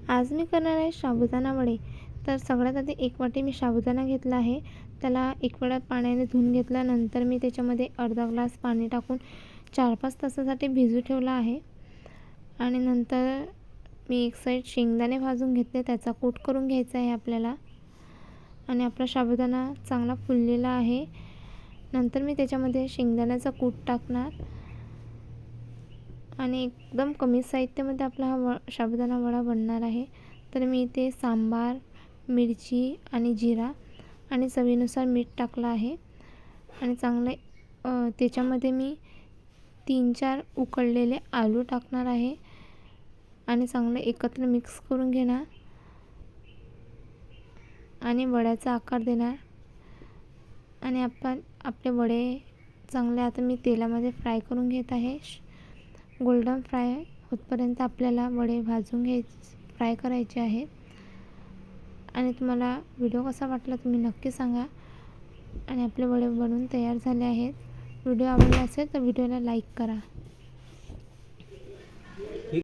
आज मी करणार आहे साबुदाणा वडे. तर सगळ्यात आधी एक वाटी मी साबुदाणा घेतला आहे. त्याला एक वेळा पाण्याने धुवून घेतल्यानंतर मी त्याच्यामध्ये अर्धा ग्लास पाणी टाकून 4-5 तासासाठी भिजू ठेवला आहे. आणि नंतर मी एक साईड शेंगदाणे भाजून घेतले, त्याचा कूट करून घ्यायचा आहे आपल्याला. आणि आपला साबुदाणा चांगला फुललेला आहे. नंतर मी त्याच्यामध्ये शेंगदाण्याचा कूट टाकणार आणि एकदम कमी साहित्यामध्ये आपला हा साबुदाणा वडा बनणार आहे. तर मी इथे सांबार, मिरची आणि जिरा आणि चवीनुसार मीठ टाकलं आहे. आणि चांगले त्याच्यामध्ये मी 3-4 उकळलेले आलू टाकणार आहे आणि चांगले एकत्र मिक्स करून घेणार आणि वड्याचा आकार देणार. आणि आपण आपले वडे चांगले आता मी तेलामध्ये फ्राय करून घेत आहे. गोल्डन फ्राय होतपर्यंत आपल्याला वडे भाजून फ्राय करायचे आहेत. आणि तुम्हाला व्हिडिओ कसा वाटला तुम्ही नक्की सांगा. आणि आपले वडे बनवून तयार झाले आहेत. व्हिडिओ आवडला असेल तर व्हिडिओला लाईक करा.